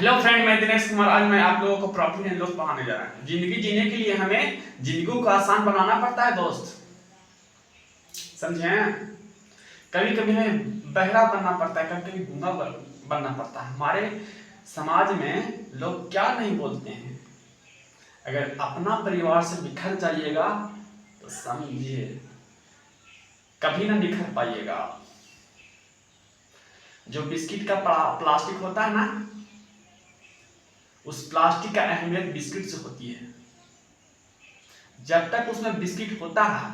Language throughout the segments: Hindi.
हेलो फ्रेंड, मैं दिनेश कुमार। आज मैं आप लोगों को प्रॉफिट एंड लॉस पढ़ाने जा रहा हूँ। जिंदगी जीने के लिए हमें जिंदगी को आसान बनाना पड़ता है दोस्त, समझे। कभी कभी हमें बहरा बनना पड़ता है, कभी कभी गूंगा बनना पड़ता है। हमारे समाज में लोग क्या नहीं बोलते हैं। अगर अपना परिवार से बिखर जाइएगा तो समझिए कभी ना निखर पाइएगा। जो बिस्किट का प्लास्टिक होता है ना, उस प्लास्टिक का अहमियत बिस्किट से होती है। जब तक उसमें बिस्किट होता है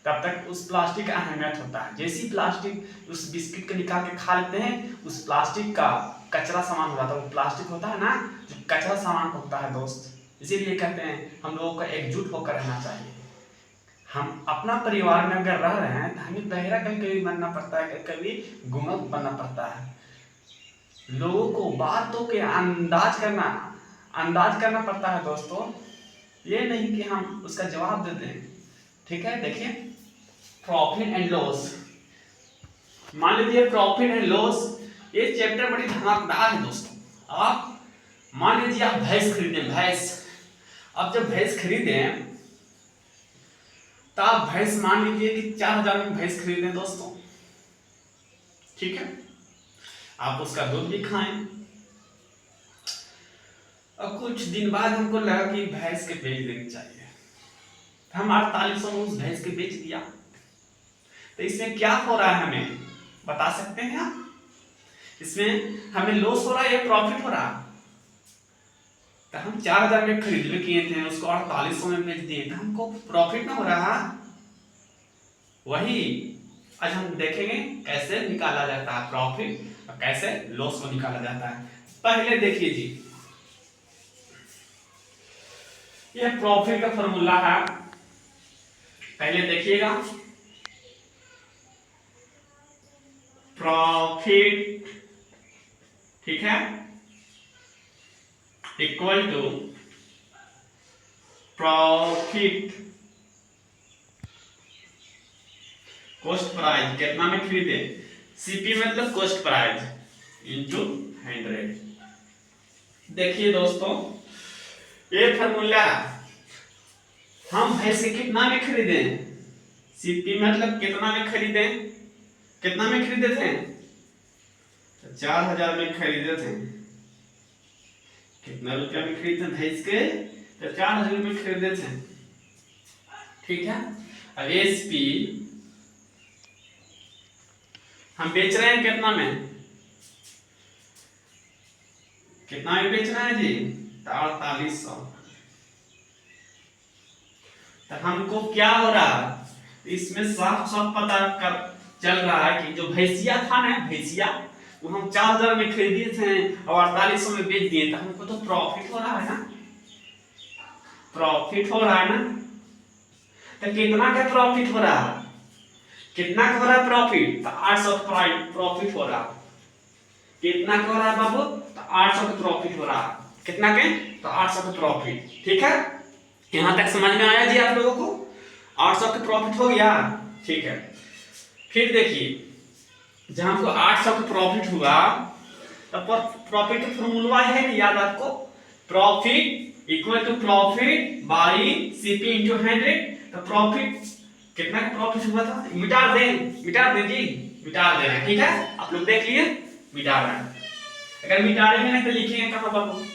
तब तक उस प्लास्टिक का अहमियत होता है। जैसी प्लास्टिक उस बिस्किट को निकाल के खा लेते हैं, उस प्लास्टिक का कचरा सामान हो जाता है। वो प्लास्टिक होता है ना, जो कचरा सामान होता है दोस्त। इसीलिए कहते हैं हम लोगों को एकजुट होकर रहना चाहिए। हम अपना परिवार में अगर रह रहे हैं तो हमें बहरा कभी कभी बनना पड़ता है, कभी गुंगा बनना पड़ता है। लोगों को बातों के अंदाज करना पड़ता है दोस्तों। ये नहीं कि हम उसका जवाब दे दें। ठीक है, देखिए प्रॉफिट एंड लॉस। मान लीजिए प्रॉफिट एंड लॉस, ये चैप्टर बड़ी धमाकेदार है दोस्तों। आप मान लीजिए आप भैंस खरीदे, भैंस। अब जब भैंस खरीदे तो आप भैंस मान लीजिए कि 4,000 में भैंस खरीदे दोस्तों, ठीक है। आप उसका दूध भी खाएं। और कुछ दिन बाद हमको लगा कि भैंस के बेच देनी चाहिए, हम 4800 में उस भैंस के बेच दिया। तो इसमें क्या हो रहा है हमें बता सकते हैं आप? इसमें हमें लॉस हो रहा है या प्रॉफिट हो रहा है? तो हम 4,000 में खरीद किए थे, उसको 4800 में बेच दिए, तो हमको प्रॉफिट ना हो रहा। वही आज हम देखेंगे कैसे निकाला जाता है प्रॉफिट और कैसे लॉस को निकाला जाता है। पहले देखिए जी, ये प्रॉफिट का फॉर्मूला है। पहले देखिएगा, प्रॉफिट, ठीक है, equal to profit cost price. कितना में खरीदे, सीपी मतलब कॉस्ट प्राइस इंटू 100। देखिए दोस्तों, ये फॉर्मूला हम भैंस से कितना में खरीदे, सीपी मतलब कितना में खरीदे, कितना में खरीदे थे, 4,000 में खरीदे थे। कितना रुपया में खरीदे भैंस के, तो 4,000 में खरीदे थे, ठीक है। अब एसपी हम बेच रहे हैं कितना में, कितना में बेच रहे हैं जी, 4800। तो हमको क्या हो रहा है इसमें साफ साफ पता कर चल रहा है कि जो भैंसिया था ना, भैंसिया वो हम 4,000 में खरीदे थे और 4800 में बेच दिए। तो हमको तो प्रॉफिट हो रहा है ना, प्रॉफिट हो रहा है ना। तो कितना का प्रॉफिट हो रहा है, कितना का हो रहा है प्रॉफिट, तो 800 प्रॉफिट हो रहा है। कितना का हो रहा है बाबू, तो 800 का प्रॉफिट हो रहा है। कितना के, तो 800 का प्रॉफिट, ठीक है। यहां तक समझ में आया जी आप लोगों को? 800 का प्रॉफिट हो गया, ठीक है। फिर देखिए, जहां हमको 800 का प्रॉफिट हुआ तो प्रॉफिट का फॉर्मूला है ना, याद आपको, profit equal to profit by CP into 100। तो प्रॉफिट कितना का प्रॉफिट हुआ था, मिटा दे जी, मिटा दे रहे हैं, ठीक है। आप लोग देख लिए, मिटा रहे हैं। अगर मिटा रहे नहीं तो लिखेंगे कहां बाबू,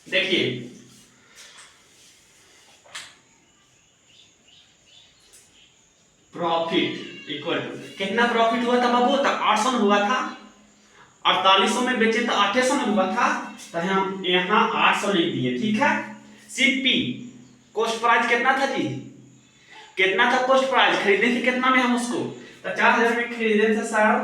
देखिए प्रॉफिट इक्वल टू कितना प्रॉफिट हुआ था बाबू, तो 800 में हुआ था। 4800 में बेचे तो 800 में हुआ था, तो हम यहाँ 800 लिख दिए, ठीक है। सीपी कॉस्ट प्राइस कितना था जी, कितना था कॉस्ट प्राइस, खरीदे थे कितना में हम उसको, तो 4,000 में खरीदे थे सर।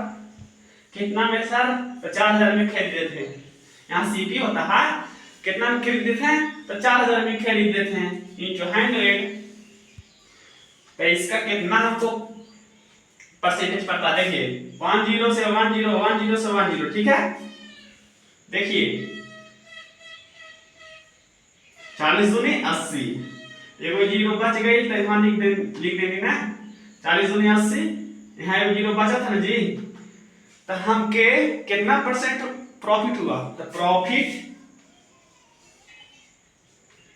कितना में सर, तो 4,000 में खरीदे थे। यहाँ सीपी होता है कितना में खरीदे थे, तो 4,000 में खरीदे थे इंटू 100। तो इसका कितना हमको परसेंटेज पता, देखिए 10 से 10 10 से 10, ठीक है। देखिए 40 दूनी 80, एगो जीरो बच गई तो यहाँ लिख देंगे ना 40 दूनी 80, यहाँ एगो जीरो बचा था ना जी, तो हमके कितना परसेंट प्रॉफिट हुआ, तो प्रॉफिट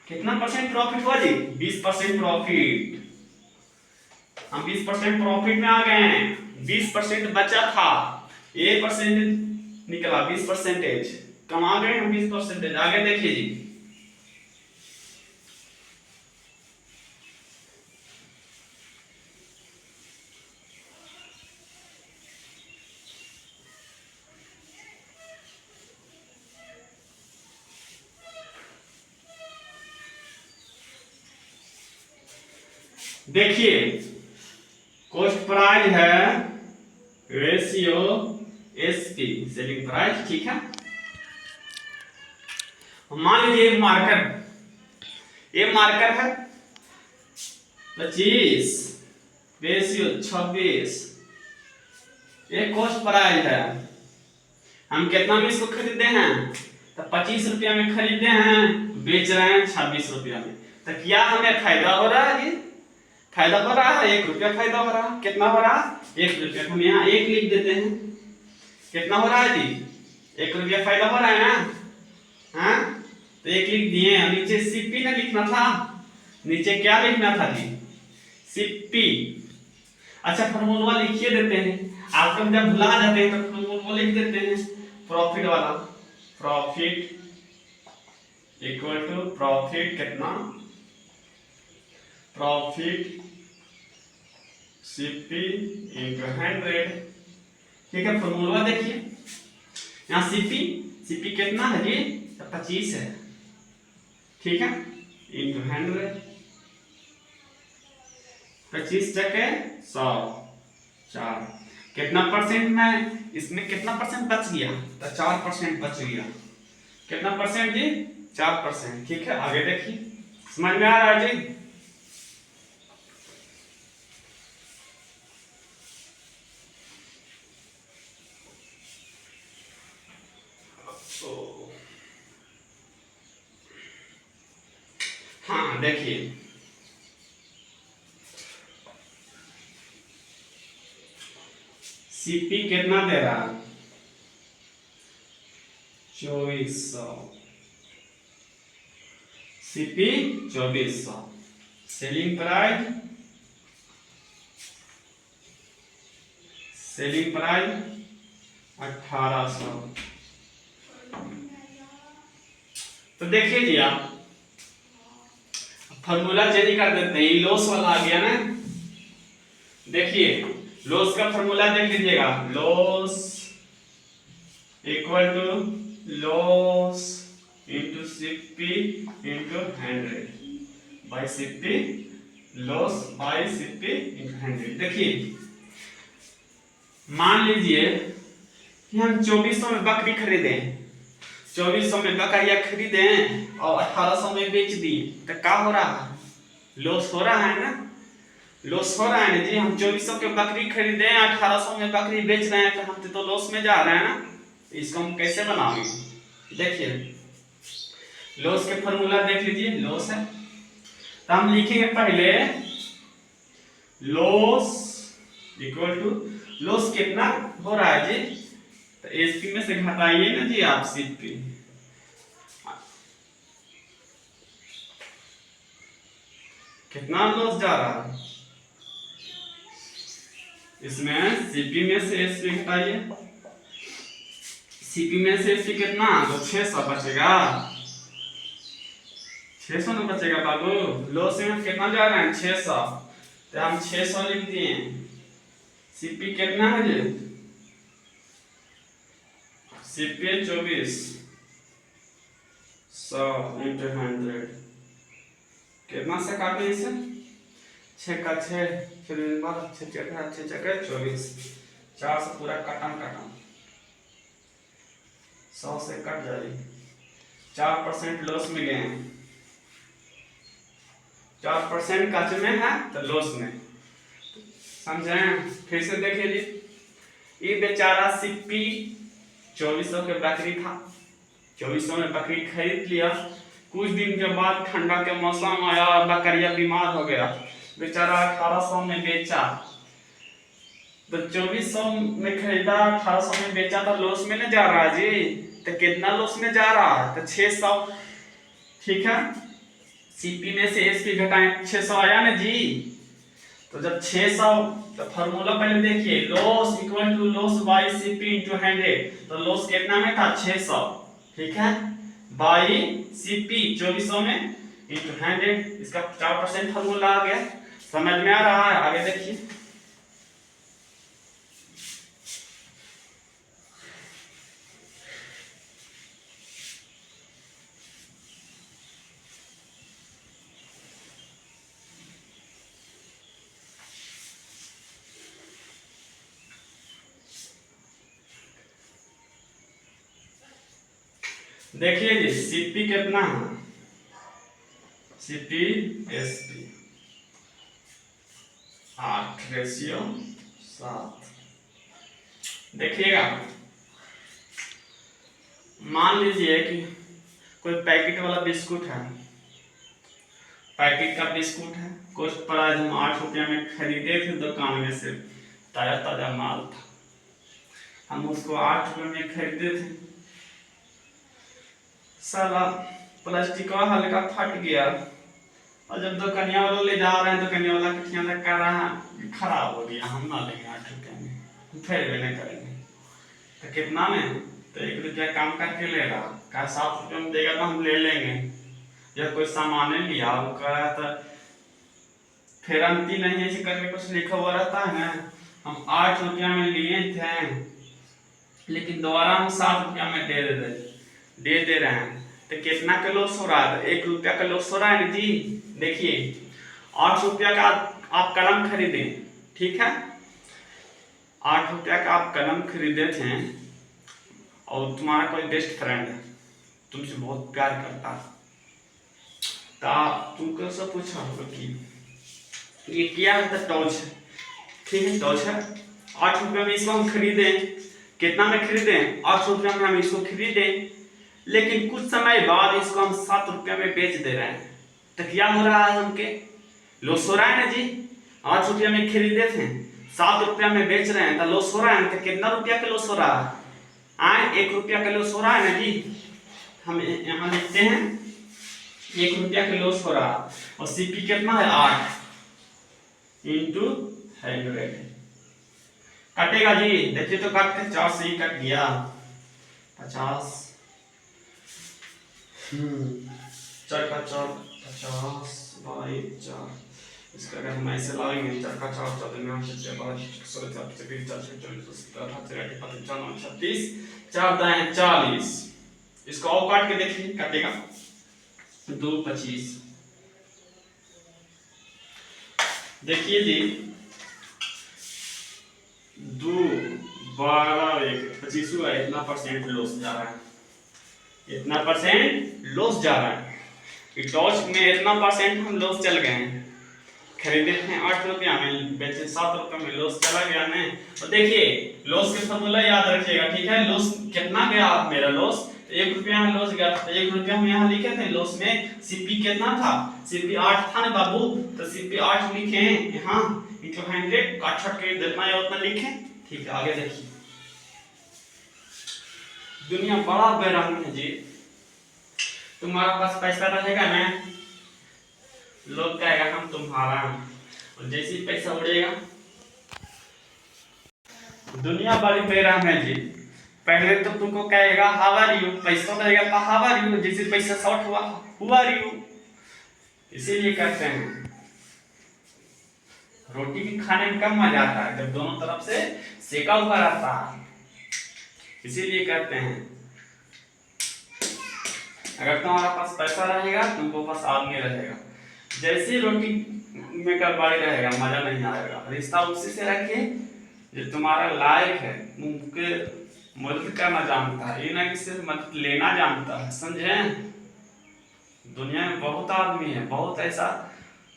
कितना परसेंट प्रॉफिट हुआ जी, 20% प्रॉफिट। हम 20% प्रॉफिट में आ गए हैं, 20% बचा था, 1% निकला, 20% कमा गए हम 20%। आगे देखिए जी, देखिए कॉस्ट प्राइस है रेशियो एसपी सेलिंग प्राइस, ठीक है। मान लीजिए मार्कर, मार्कर है 25 रेशियो 26, ये कॉस्ट प्राइस है। हम कितना में इसको खरीदते हैं, तो 25 रुपया में खरीदते हैं, बेच रहे हैं 26 रुपया में। तो क्या हमें फायदा हो रहा है, ये फायदा हो रहा है, 1 रुपया फायदा हो रहा है। कितना हो रहा है, 1 रुपया। हम यहाँ 1 लिख देते हैं, कितना हो रहा है जी, 1 रुपया फायदा हो रहा है ना, हाँ तो 1 लिख दिए। नीचे सीपी ना लिखना था, नीचे क्या लिखना था जी, सीपी। अच्छा फॉर्मूला लिखिए देते हैं, आप जब भुला जाते हैं तो फॉर्मूला लिख देते हैं, प्रॉफिट वाला, प्रॉफिट इक्वल टू प्रॉफिट कितना, प्रॉफिट सीपी इंटू 100, ठीक है। फॉर्मूला देखिए, यहाँ सीपी कितना है जी, 25 है, ठीक है, इंटू 100, 25 टके 100, 4 कितना परसेंट में, इसमें कितना परसेंट बच गया, तो 4% बच गया। कितना परसेंट जी, 4%, ठीक है। आगे देखिए, समझ में आ रहा है जी। हाँ देखिए, सीपी कितना दे रहा है, 2400, सीपी 2400, सेलिंग प्राइस 1800। तो देखिए जी, आप फॉर्मूला चेंज कर देते हैं, लॉस वाला आ गया ना। देखिए लॉस का फॉर्मूला देख लीजिएगा, loss equal to loss into CP into 100 by CP, loss by CP into 100। देखिए मान लीजिए कि हम 2400 में बकरी खरीदे, 2400 में बकरियां खरीदे और 1800 में बेच दिए, तो क्या हो रहा है, लॉस हो रहा है ना, लॉस हो रहा है ना जी। हम 2400 के बकरी खरीदे, 1800 में बकरी बेच रहे हैं, तो हम तो लॉस में जा रहे हैं ना। इसको हम कैसे बनाएंगे, देखिए लॉस के फॉर्मूला देख लीजिए, लॉस है तो हम लिखेंगे पहले लॉस इक्वल टू, लॉस कितना हो रहा है जी, तो एसपी में से घटाइए ना जी आप सीपी, कितना लॉस जा रहा है, इसमें सीपी में से एसपी घटाइए, सीपी में से एसपी कितना, तो 600 बचेगा, 600 ना बचेगा बाबू। लॉस में कितना जा रहा है, 600, तो हम 600 लिख दिए। सीपी कितना है जी, सीपी 2400 इंटू 100, कितना से काटे इसे, 6 का 6, फिर 6 जगह 24, 4 से पूरा कटम 100 से कट जाएगी, 4% लॉस में गए हैं, 4% कच में है तो लॉस में, समझे। फिर से देखिए जी, ये बेचारा सीपी 2400 के बकरी था, 2400 में बकरी खरीद लिया, कुछ दिन के बाद ठंडा के मौसम आया, बकरिया बीमार हो गया, बेचारा 1800 में बेचा, तो 2400 में खरीदा, 1800 में बेचा, तो लॉस में नहीं जा रहा जी। तो कितना लॉस में जा रहा है? तो 600, ठीक है, सीपी में से एसपी घटाएं, 600 आया ना जी। तो जब 600, तो फॉर्मूला पहले देखिए, loss equal to loss by CP into 100। तो लॉस कितना में था? 600, ठीक है, बाई सीपी 2400 में इंटू 100, इसका 4% फॉर्मूला आ गया। समझ में आ रहा है? आगे देखिए, देखिए जी, सीपी कितना है? CP SP 8:7। देखिएगा, मान लीजिए कि कोई पैकेट वाला बिस्कुट है, पैकेट का बिस्कुट है, कॉस्ट प्राइस हम 8 रुपया में खरीदे थे दुकान में से, ताजा ताजा माल था, हम उसको 8 रुपये में खरीदे थे, साला प्लास्टिक का हल्का फट गया, और जब दुकानिया वाला ले जा रहे हैं, दुकानिया वाला कठिया कर रहा है खराब हो गया, हम ना लेंगे 8 रुपये में, फिर भी नहीं करेंगे। तो कितना में? तो 1 रुपया कम करके ले रहा, कहा 7 रुपये में देगा तो हम ले लेंगे। जब कोई सामान लिया, वो कहा था फिर अंति नहीं ऐसे करके कुछ लिखा हुआ रहता है ना, हम 8 रुपया में लिए थे, लेकिन दोबारा हम 7 रुपया में दे रहे हैं, तो कितना का लॉस हो रहा है? 1 रुपया का लॉस हो रहा है जी। देखिए, 8 रुपया का आप कलम खरीदे, ठीक है, 8 रुपया का आप कलम खरीदे थे, और तुम्हारा कोई बेस्ट फ्रेंड है, तुमसे बहुत प्यार करता है, तो तुमको सब पूछा होगा कि ये क्या है? तो टॉर्च है, ठीक है, टॉर्च है, 8 रुपया में इसको हम खरीदे, कितना में खरीदे? 8 रुपया में हम इसको खरीदे, लेकिन कुछ समय बाद इसको हम 7 रुपया में बेच दे रहे हैं, तो क्या हो रहा है? हमके लॉस हो रहा है ना जी। 8 रुपया में खरीदे थे, 7 रुपया में बेच रहे हैं, तो लॉस हो रहा है, तो कितना रुपया का लॉस हो रहा है? 1 रुपया का लॉस हो रहा है ना जी। हम यहाँ लिखते हैं 1 रुपया का लॉस हो रहा है, और सीपी कितना है? 8 इंटू 100 कटेगा जी। देखिए तो काट के 4 से ही कट गया, 50, 4 का 4 50 बाई 4, इसका अगर हम ऐसे लाएंगे, 4 का 4 14 4 दाएं 40, इसको और काट के देखिए, कटेगा 2 25। देखिए जी, 2 12 1 25 हुआ, इतना परसेंट लॉस जा रहा है, इतना परसेंट लॉस जा रहा है। टॉर्च में इतना परसेंट हम लॉस चल गए हैं, खरीदे थे 8 रुपया में, बेचे 7 रुपये में, लॉस चला गया नहीं। और देखिए, लॉस के फॉर्मूला याद रखिएगा, ठीक है, लॉस कितना गया मेरा लॉस? 1 रुपया में लॉस गया, तो 1 रुपया हम यहाँ लिखे थे, लॉस में सीपी कितना था? सीपी 8 था ना बाबू, तो सीपी 8 लिखे हैं यहाँ इंटू 100, काट के जितना है उतना लिखे, ठीक है। आगे देखिए, दुनिया बड़ा बेरहम है जी, तुम्हारा पास पैसा रहेगा ना, लोग कहेगा हम तुम्हारा, और जैसे ही पैसा उड़ेगा, दुनिया बड़ी बेरहम है जी। पहले तो तुमको कहेगा हाउ आर यू, पैसा रहेगा तो हाउ आर यू, जैसे पैसा शॉर्ट हुआ हु आर यू। इसीलिए कहते हैं रोटी भी खाने में कम मजा आता है जब दोनों तरफ से सेका हुआ रहता है, इसीलिए कहते हैं अगर तुम्हारा पास पैसा रहेगा, तुमको पास आदमी रहेगा, जैसी रोटी में गड़बड़ी रहेगा, मजा नहीं आएगा। रिश्ता उसी से रखिए जो तुम्हारा लायक है, उनके मदद करना जानता है, ये ना कि सिर्फ मदद लेना जानता है, समझे। दुनिया में बहुत आदमी है, बहुत ऐसा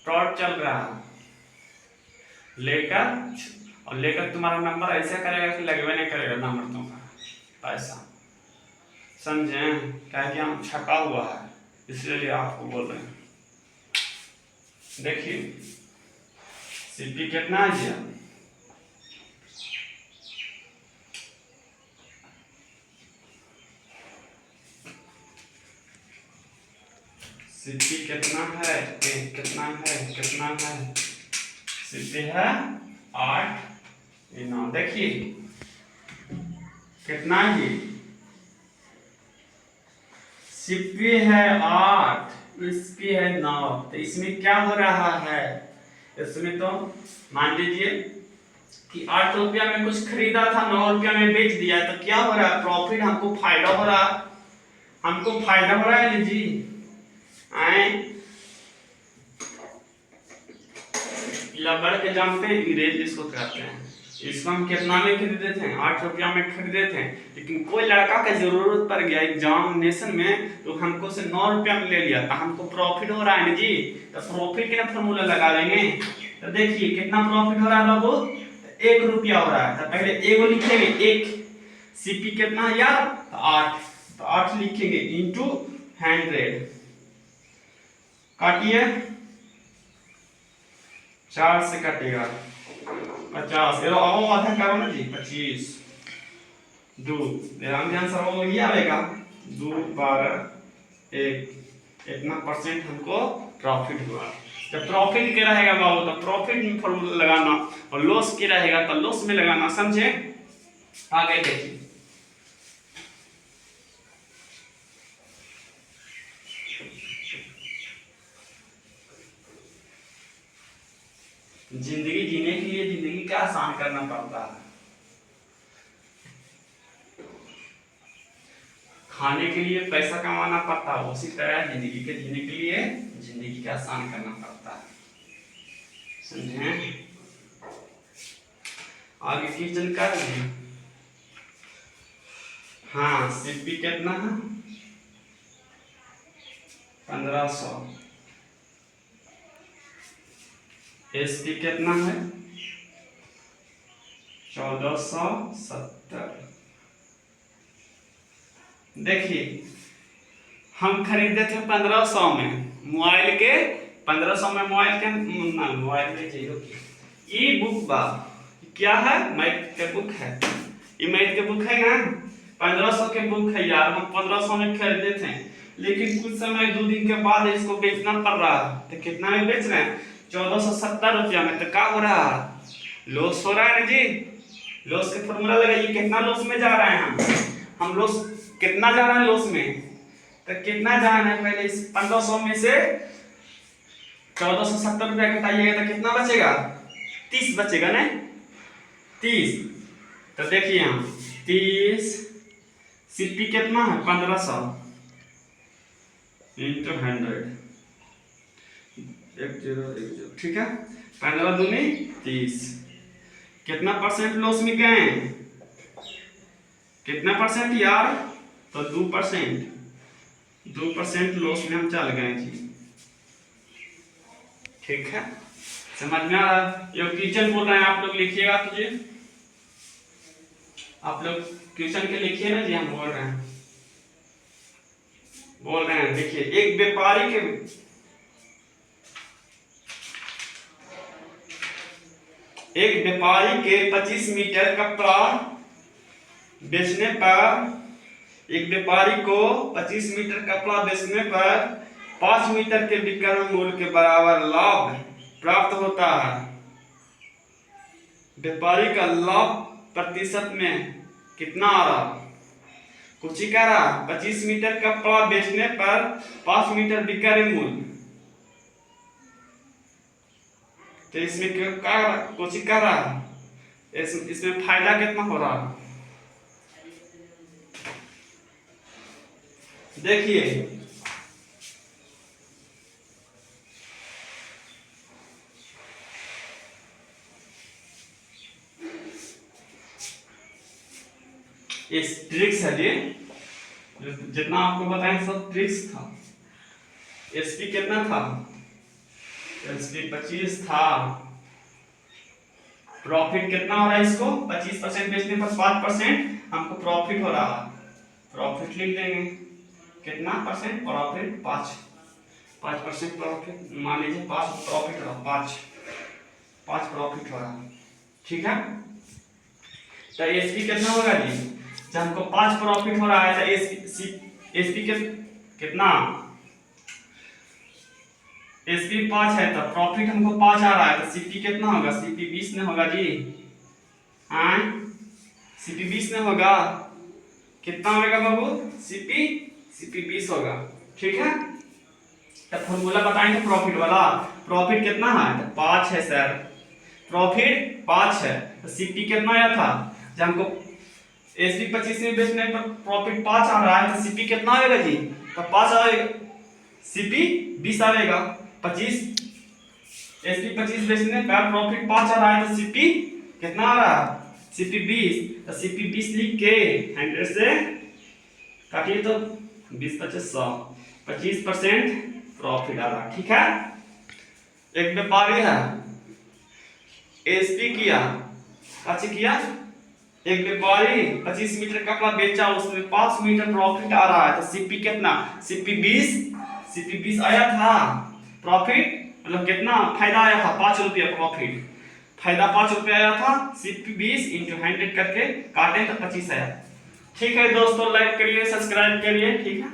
फ्रॉड चल रहा है, लेकर तुम्हारा नंबर ऐसा करेगा कि लगवे नहीं करेगा नंबर तुम्हारा पैसा, समझे, क्या कि हम छपा हुआ है। इसलिए आपको बोल रहे हैं। देखिए सीपी कितना आ गया, सीपी कितना है, कितना है, सीपी है 8 9। देखिए कितना है, सीपी है 8, इसकी है 9। तो इसमें क्या हो रहा है, इसमें तो मान लीजिए कि 8 रुपया में कुछ खरीदा था, 9 रुपया में बेच दिया, तो क्या हो रहा है, प्रॉफिट, हमको फायदा हो रहा है, है जी। आए लबड़ के जानते हैं, अंग्रेज इसको कहते हैं। इसको हम कितना में खरीदे थे, 8 रुपया में खरीदे थे, लेकिन कोई लड़का का जरूरत पड़ गया एग्जामिनेशन में, तो हमको से 9 रुपया में ले लिया, तो हमको प्रॉफिट हो रहा है ना जी। तो प्रॉफिट का फॉर्मूला लगा लेंगे। तो देखिए कितना प्रॉफिट हो रहा है बाबू, 1 रुपया हो रहा है। तो पहले एगो लिखेंगे, 1 सीपी कितना है यार, तो 8, तो 8 लिखेंगे इंटू 100, काटिए 4 से कटेगा 50, आओ आधा करो ना जी, 25 2, ध्यान से वो ये आएगा 2 12 1, इतना परसेंट हमको प्रॉफिट हुआ। जब प्रॉफिट के रहेगा बाबू तो प्रॉफिट में फॉर्मूला लगाना, और लॉस के रहेगा तो लॉस में लगाना, समझे। आगे देखिए, जिंदगी जीने के लिए जिंदगी का आसान करना पड़ता है, खाने के लिए पैसा कमाना पड़ता है, उसी तरह जिंदगी के जीने के लिए जिंदगी का आसान करना पड़ता है, समझे। आगे क्वेश्चन कर रहे हैं। हाँ सीपी कितना है, 1500, एसपी कितना है, 1470। देखिए हम खरीदे थे 1500 में मोबाइल के, 1500 में मोबाइल के ई बुक बा, क्या है, मैथ के बुक है, ये मैथ के बुक है ना, 1500 के बुक है यार, हम 1500 में खरीदे थे, लेकिन कुछ समय 2 दिन के बाद इसको बेचना पड़ रहा है। तो कितना में बेच रहे हैं, 1470 रुपया में। तो क्या हो रहा है, लॉस हो रहा है ना जी। लॉस के फॉर्मूला लगाइए, कितना लॉस में जा रहे हैं हम लॉस कितना जा रहा है लॉस में, तो कितना जा रहा है, पहले इस 1500 में से 1470 रुपया घटाइएगा तो कितना बचेगा, 30 बचेगा ना, 30। तो देखिए हम 30, सीपी कितना है 1500 इंटू 100, 1010, ठीक है, 15 दूनी 30, कितना परसेंट लॉस में गए, कितना परसेंट यार, तो 2%, 2% लॉस में हम चल गए जी, ठीक है, समझ में आ रहा। ये क्वेश्चन बोल रहे हैं, आप लोग लिखिएगा तो जी, आप लोग क्वेश्चन के लिखिए ना जी, हम बोल रहे हैं, देखिए एक व्यापारी के 25 मीटर कपड़ा बेचने पर, एक व्यापारी को 25 मीटर कपड़ा बेचने पर 5 मीटर के विक्रय मूल्य के बराबर लाभ प्राप्त होता है। व्यापारी का लाभ प्रतिशत में कितना आ रहा, कुछ ही कह रहा, 25 मीटर कपड़ा बेचने पर 5 मीटर विक्रय मूल्य, तो इसमें क्या कुछ ही कह रहा, इसमें फायदा कितना हो रहा, देखिए इस ट्रिक्स है जी, जितना आपको बताएं सब ट्रिक्स था। एसपी कितना था, एसपी 25 था, प्रॉफिट कितना हो रहा है, इसको 25% बेचने पर 5% हमको प्रॉफिट हो रहा है, प्रॉफिट लिख देंगे कितना परसेंट प्रॉफिट? 5% प्रॉफिट, मान लीजिए 5 प्रॉफिट हो रहा, 5 प्रॉफिट हो रहा, ठीक है। तो एसपी कितना होगा जी? जब हमको 5 प्रॉफिट हो रहा है तो एसपी कितना? एसपी 5 है तो प्रॉफिट हमको 5 आ रहा है तो सीपी कितना होगा? सीपी 20 में होगा जी। हाँ, सीपी 20 में होगा। कितना होगा बाबू? सीपी 20 होगा, ठीक है। तो फॉर्मूला बताएंगे प्रॉफिट वाला। प्रॉफिट कितना है? तो 5 है सर, प्रॉफिट 5 है तो सीपी कितना आया था? जब हमको एसपी 25 में बेचने पर प्रॉफिट 5 आ रहा है तो सीपी कितना आएगा जी? तो 5 आएगा, सीपी 20 आएगा। 25 एसपी 25 बेचने पर प्रॉफिट 5 आ रहा है तो सीपी कितना आ रहा है? सीपी 20। तो सीपी 20 लिख के 100 से काटिए तो 20 25 100, 25% प्रॉफिट आ रहा, ठीक है। एक व्यापारी है, एसपी किया, अच्छा किया, एक व्यापारी 25 मीटर कपड़ा बेचा, उसमें 5 मीटर प्रॉफिट आ रहा है तो सीपी कितना? सीपी 20 आया था प्रॉफिट, मतलब कितना फायदा आया था? 5 रुपया प्रॉफिट, फायदा 5 रुपया आया था। सीपी 20 × 100 करके काटे तो 25 आया, ठीक है दोस्तों। लाइक करिए, सब्सक्राइब करिए, ठीक है।